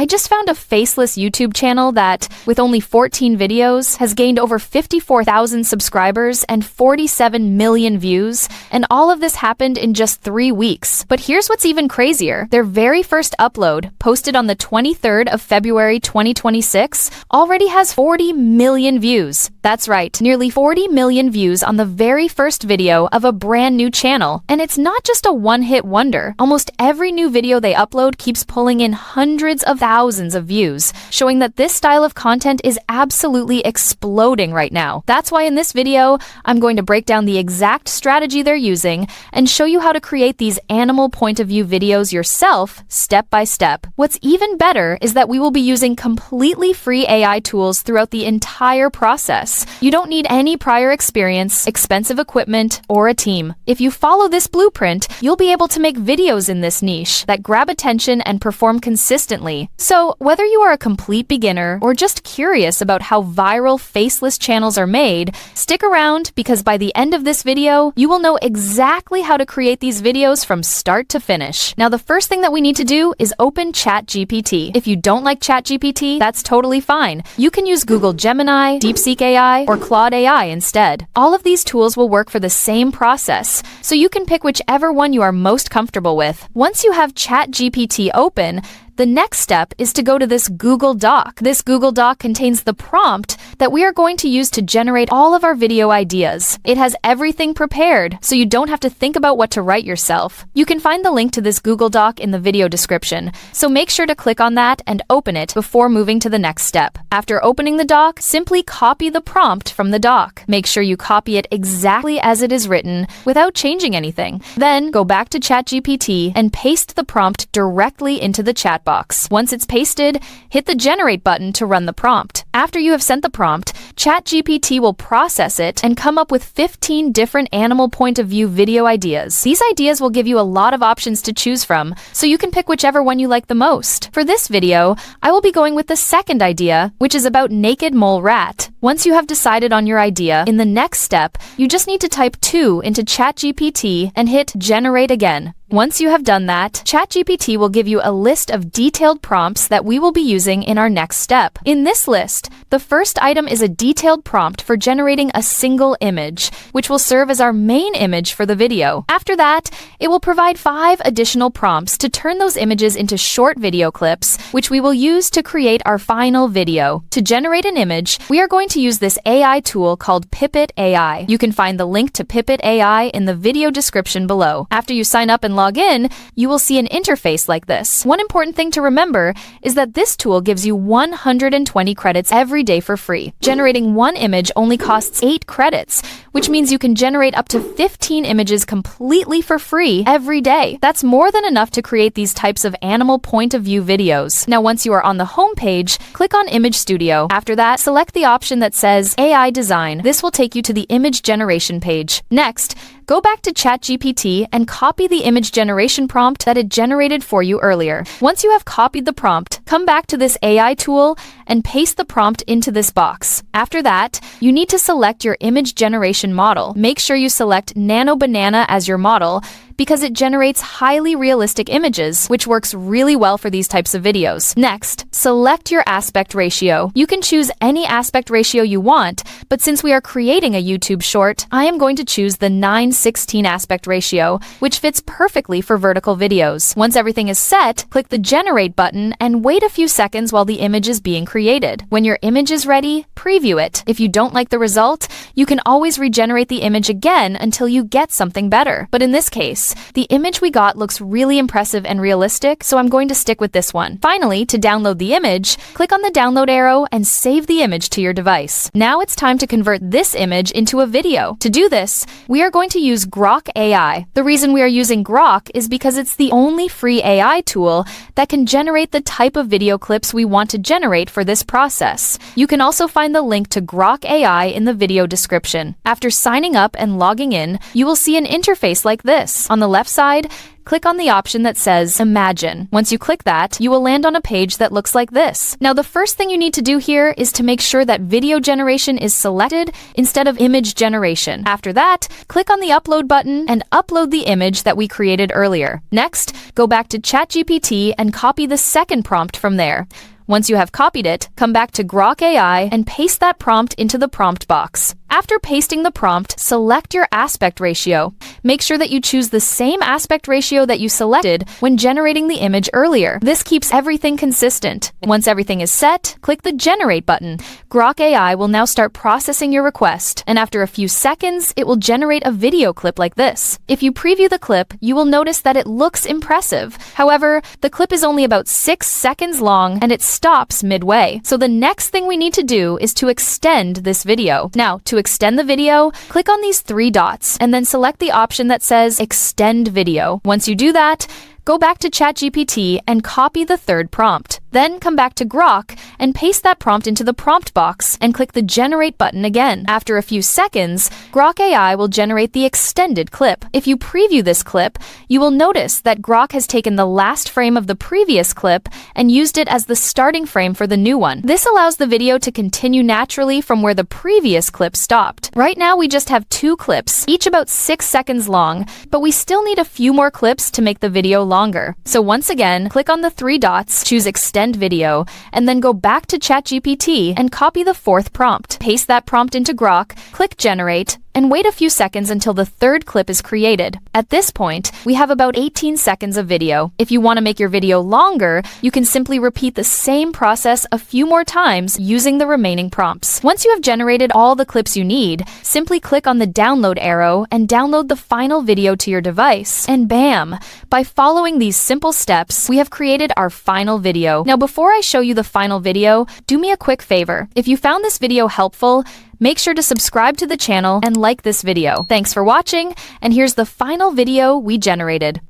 I just found a faceless YouTube channel that, with only 14 videos, has gained over 54,000 subscribers and 47 million views, and all of this happened in just 3 weeks. But here's what's even crazier. Their very first upload, posted on the 23rd of February 2026, already has 40 million views. That's right, nearly 40 million views on the very first video of a brand new channel. And it's not just a one-hit wonder. Almost every new video they upload keeps pulling in hundreds of thousands of views, showing that this style of content is absolutely exploding right now. That's why in this video, I'm going to break down the exact strategy they're using and show you how to create these animal point of view videos yourself, step by step. What's even better is that we will be using completely free AI tools throughout the entire process. You don't need any prior experience, expensive equipment, or a team. If you follow this blueprint, you'll be able to make videos in this niche that grab attention and perform consistently. So, whether you are a complete beginner or just curious about how viral faceless channels are made, stick around because by the end of this video, you will know exactly how to create these videos from start to finish. Now, the first thing that we need to do is open ChatGPT. If you don't like ChatGPT, that's totally fine. You can use Google Gemini, DeepSeek AI, or Claude AI instead. All of these tools will work for the same process, so you can pick whichever one you are most comfortable with. Once you have ChatGPT open, the next step is to go to this Google Doc. This Google Doc contains the prompt that we are going to use to generate all of our video ideas. It has everything prepared, so you don't have to think about what to write yourself. You can find the link to this Google Doc in the video description, so make sure to click on that and open it before moving to the next step. After opening the doc, simply copy the prompt from the doc. Make sure you copy it exactly as it is written without changing anything. Then go back to ChatGPT and paste the prompt directly into the chat box. Once it's pasted, hit the generate button to run the prompt. After you have sent the prompt, ChatGPT will process it and come up with 15 different animal point of view video ideas. These ideas will give you a lot of options to choose from, so you can pick whichever one you like the most. For this video, I will be going with the second idea, which is about naked mole rat. Once you have decided on your idea, in the next step, you just need to type 2 into ChatGPT and hit generate again. Once you have done that, ChatGPT will give you a list of detailed prompts that we will be using in our next step. In this list, the first item is a detailed prompt for generating a single image, which will serve as our main image for the video. After that, it will provide 5 additional prompts to turn those images into short video clips, which we will use to create our final video. To generate an image, we are going to use this AI tool called Pippit AI. You can find the link to Pippit AI in the video description below. After you sign up and log in, you will see an interface like this. One important thing to remember is that this tool gives you 120 credits every day for free. Generating one image only costs 8 credits, which means you can generate up to 15 images completely for free every day. That's more than enough to create these types of animal point of view videos. Now, once you are on the home page, click on Image Studio. After that, select the option that says AI Design. This will take you to the image generation page. Next, go back to ChatGPT and copy the image generation prompt that it generated for you earlier. Once you have copied the prompt, come back to this AI tool and paste the prompt into this box. After that, you need to select your image generation model. Make sure you select Nano Banana as your model, because it generates highly realistic images, which works really well for these types of videos. Next, select your aspect ratio. You can choose any aspect ratio you want, but since we are creating a YouTube short, I am going to choose the 9:16 aspect ratio, which fits perfectly for vertical videos. Once everything is set, click the generate button and wait a few seconds while the image is being created. When your image is ready, preview it. If you don't like the result, you can always regenerate the image again until you get something better. But in this case, the image we got looks really impressive and realistic, so I'm going to stick with this one. Finally, to download the image, click on the download arrow and save the image to your device. Now it's time to convert this image into a video. To do this, we are going to use Grok AI. The reason we are using Grok is because it's the only free AI tool that can generate the type of video clips we want to generate for this process. You can also find the link to Grok AI in the video description. After signing up and logging in, you will see an interface like this. On the left side, click on the option that says Imagine. Once you click that, you will land on a page that looks like this. Now, the first thing you need to do here is to make sure that video generation is selected instead of image generation. After that, click on the upload button and upload the image that we created earlier. Next, go back to ChatGPT and copy the second prompt from there. Once you have copied it, come back to Grok AI and paste that prompt into the prompt box. After pasting the prompt, select your aspect ratio. Make sure that you choose the same aspect ratio that you selected when generating the image earlier. This keeps everything consistent. Once everything is set, click the Generate button. Grok AI will now start processing your request, and after a few seconds, it will generate a video clip like this. If you preview the clip, you will notice that it looks impressive. However, the clip is only about 6 seconds long, and it stops midway. So the next thing we need to do is to extend this video. Now, to extend the video, click on these 3 dots and then select the option that says Extend Video. Once you do that, go back to ChatGPT and copy the third prompt. Then come back to Grok and paste that prompt into the prompt box and click the Generate button again. After a few seconds, Grok AI will generate the extended clip. If you preview this clip, you will notice that Grok has taken the last frame of the previous clip and used it as the starting frame for the new one. This allows the video to continue naturally from where the previous clip stopped. Right now, we just have 2 clips, each about 6 seconds long, but we still need a few more clips to make the video longer. So once again, click on the 3 dots, choose Extend Video, and then go back to ChatGPT and copy the 4th prompt. Paste that prompt into Grok, click Generate, and wait a few seconds until the 3rd clip is created. At this point, we have about 18 seconds of video. If you want to make your video longer, you can simply repeat the same process a few more times using the remaining prompts. Once you have generated all the clips you need, simply click on the download arrow and download the final video to your device. And bam! By following these simple steps, we have created our final video. Now, before I show you the final video, do me a quick favor. If you found this video helpful, make sure to subscribe to the channel and like this video. Thanks for watching, and here's the final video we generated.